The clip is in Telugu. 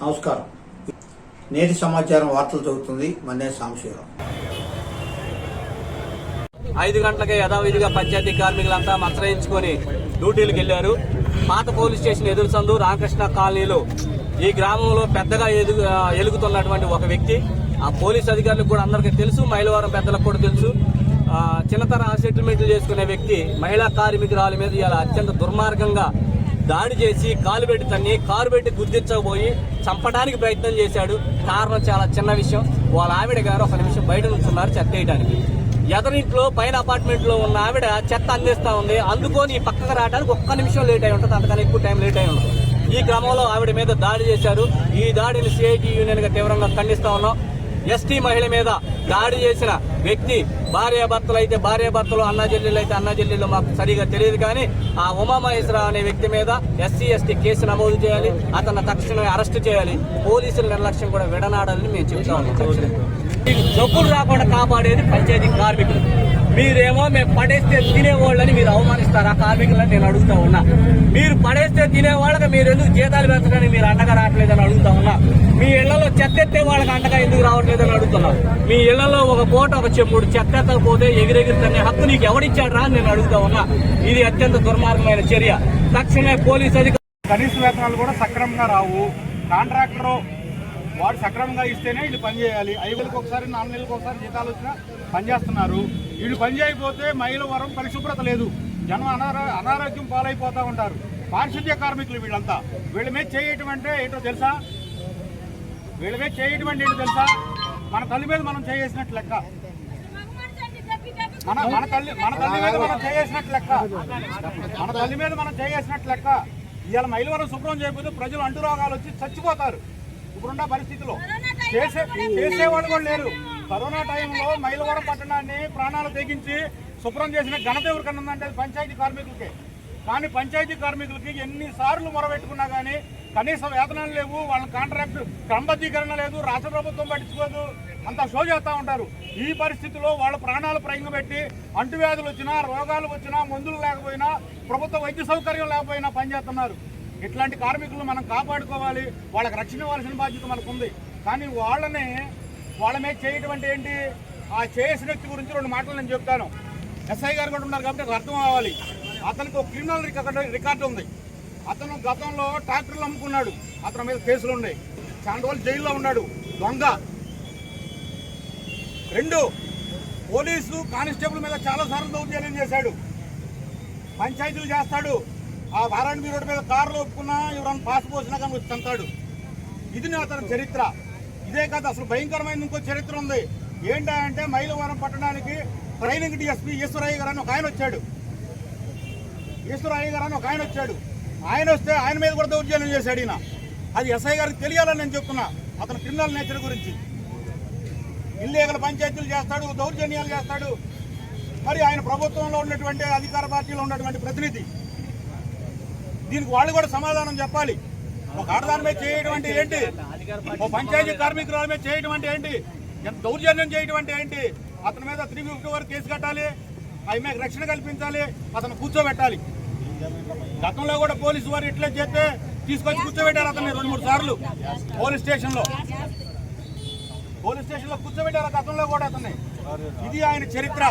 నమస్కారం. నేటి సమాచారం వార్తలు చదువుతుంది మన్నే సాంబశివరావు. 5 గంటలకే యథావిధిగా పంచాయతీ కార్మికులంతా మచ్చరించుకొని డ్యూటీలకు వెళ్లారు. పాత పోలీస్ స్టేషన్ ఎదురు సందు రామకృష్ణ కాలనీలో ఈ గ్రామంలో పెద్దగా ఎలుగుతున్నటువంటి ఒక వ్యక్తి. ఆ పోలీస్ అధికారులకు కూడా అందరికీ తెలుసు, మైలవరం పెద్దలకు కూడా తెలుసు. చిన్నతర సెటిల్మెంట్లు చేసుకునే వ్యక్తి మహిళా కార్మికురాల మీద ఇలా అత్యంత దుర్మార్గంగా దాడి చేసి కారు పెట్టి గుర్తించకపోయి చంపడానికి ప్రయత్నం చేశాడు. కారణం చాలా చిన్న విషయం. వాళ్ళ ఆవిడ గారు ఒక నిమిషం బయట నుంచున్నారు చెత్త వేయడానికి. ఎదరింట్లో పైన అపార్ట్మెంట్ లో ఉన్న ఆవిడ చెత్త అందిస్తా ఉంది. అందుకొని ఈ పక్కకు రావడానికి ఒక్క నిమిషం లేట్ అయి ఉంటుంది, అంతకన్నా ఎక్కువ టైం లేట్ అయి ఉంటుంది. ఈ క్రమంలో ఆవిడ మీద దాడి చేశారు. ఈ దాడిని సిఐటి యూనియన్ గా తీవ్రంగా ఖండిస్తా ఉన్నాం. ఎస్టీ మహిళ మీద దాడి చేసిన వ్యక్తి భార్యాభర్తలు అయితే భార్యాభర్తలు, అన్నాచెల్లెళ్ళు అయితే అన్నాచెల్లెళ్ళు, మాకు సరిగా తెలియదు. కానీ ఆ ఉమామహేశ్వరరావు అనే వ్యక్తి మీద ఎస్సీ ఎస్టీ కేసు నమోదు చేయాలి, అతన్ని తక్షణమే అరెస్ట్ చేయాలి. పోలీసుల నిర్లక్ష్యం కూడా విడనాడాలని మేము చెప్తా ఉన్నాం. జబ్బులు రాకుండా కాపాడేది పంచాయతీ కార్మికులు. మీరేమో మేము పడేస్తే తినేవాళ్ళని మీరు అవమానిస్తారు. ఆ కార్మికులని నేను అడుగుతా ఉన్నా. మీరు పడేస్తే తినేవాళ్ళకి మీరు ఎందుకు జీతాలు పెంచడానికి మీరు అండగా రావట్లేదని అడుగుతా ఉన్నా. మీ ఇళ్లలో చెత్త ఎత్తే వాళ్ళకి అండగా ఎందుకు రావట్లేదని అడుగుతున్నాం. మీ ఇళ్లలో ఒక పూట ఒక చెప్పుడు చెత్త ఎత్తకపోతే ఎగిరెగిరితనే హక్కు నీకు ఎవరిచ్చాడు రా అని నేను అడుగుతా ఉన్నా. ఇది అత్యంత దుర్మార్గమైన చర్య. తక్షణమే పోలీసు అధికారులు కనీస వేతనాలు కూడా సక్రమంగా రావు. కాంట్రాక్టర్ వాడు సక్రమంగా ఇస్తేనే వీళ్ళు పనిచేయాలి. 5 నెలలకు ఒకసారి 4 నెలలకు ఒకసారి జీతాలు వచ్చినా పనిచేస్తున్నారు. వీళ్ళు పని చేయకపోతే మైలవరం పరిశుభ్రత లేదు, జనం అనారోగ్యం పాలైపోతూ ఉంటారు. పారిశుద్ధ్య కార్మికులు వీళ్ళంతా. వీళ్ళ మీద చేయటం అంటే ఏంటో తెలుసా? మన తల్లి మీద మనం చేసినట్టు లెక్క. మన తల్లి మీద మనం చేసినట్టు లెక్క. ఇవాళ మైలవరం శుభ్రం చేయకపోతే ప్రజలు అంటురోగాలు వచ్చి చచ్చిపోతారు. ఇప్పుడున్న పరిస్థితిలో చేసేవాడు కూడా లేరు. కరోనా టైంలో మైలవరం పట్టణాన్ని ప్రాణాలు తెగించి శుభ్రం చేసిన ఘనత ఎవరికన్నా ఉందంటే పంచాయతీ కార్మికులకే. కానీ పంచాయతీ కార్మికులకి ఎన్నిసార్లు మొరబెట్టుకున్నా కానీ కనీస వేతనాలు లేవు, వాళ్ళ కాంట్రాక్ట్ క్రమబద్ధీకరణ లేదు, రాష్ట్ర ప్రభుత్వం పట్టించుకోదు, అంతా షో చేస్తూ ఉంటారు. ఈ పరిస్థితిలో వాళ్ళ ప్రాణాలు ప్రయంగపెట్టి అంటువ్యాధులు వచ్చినా, రోగాలు వచ్చినా, మందులు లేకపోయినా, ప్రభుత్వ వైద్య సౌకర్యం లేకపోయినా పనిచేస్తున్నారు. ఇట్లాంటి కార్మికులు మనం కాపాడుకోవాలి, వాళ్ళకి రక్షణ ఇవ్వాల్సిన బాధ్యత మనకు ఉంది. కానీ వాళ్ళ మీద చేయటం అంటే ఏంటి? ఆ చేసిన వ్యక్తి గురించి 2 మాటలు నేను చెప్తాను. ఎస్ఐ గారు కూడా ఉన్నారు కాబట్టి అర్థం అవ్వాలి. అతనికి ఒక క్రిమినల్ రికార్డు ఉంది. అతను గతంలో ట్రాక్టర్లు అమ్ముకున్నాడు, అతని మీద కేసులు ఉన్నాయి. చాలా రోజులు జైల్లో ఉన్నాడు, దొంగ. 2 పోలీసు కానిస్టేబుల్ మీద చాలాసార్లు దౌర్జన్యం చేశాడు, పంచాయతీలు చేస్తాడు. ఆ వారానికి రోడ్డు మీద కారులో ఒప్పుకున్నా ఎవరైనా పాస్ పోసినా కానీ వచ్చి తంతాడు. ఇది అతని చరిత్ర. ఇదే కాదు, అసలు భయంకరమైన ఇంకో చరిత్ర ఉంది. ఏంటంటే మైలవరం పట్టణానికి ట్రైనింగ్ డిఎస్పీ ఈశ్వరయ్య గారు అని ఒక ఆయన వచ్చాడు. ఆయన వస్తే ఆయన మీద కూడా దౌర్జన్యం చేశాడు ఈయన. అది ఎస్ఐ గారికి తెలియాలని నేను చెప్తున్నా. అతను క్రిమినల్ నేచర్ గురించి ఇల్లీగల్ పంచాయతీలు చేస్తాడు, దౌర్జన్యాలు చేస్తాడు. మరి ఆయన ప్రభుత్వంలో ఉన్నటువంటి అధికార పార్టీలో ఉన్నటువంటి ప్రతినిధి. దీనికి వాళ్ళు కూడా సమాధానం చెప్పాలి. ఒక ఆడదాని మీద చేయడం అంటే ఏంటి? ఒక పంచాయతీ కార్మికురాల మీద చేయడం అంటే ఏంటి? ఎంత దౌర్జన్యం చేయడం అంటే ఏంటి? అతని మీద 350 వరకు కేసు కట్టాలి, ఆమెకు రక్షణ కల్పించాలి, అతను కూర్చోబెట్టాలి. గతంలో కూడా పోలీసు వారు ఇట్లే చేస్తే తీసుకొచ్చి కూర్చోబెట్టారు అతన్ని 2-3 సార్లు పోలీస్ స్టేషన్లో కూర్చోబెట్టారు గతంలో కూడా అతన్ని. ఇది ఆయన చరిత్ర.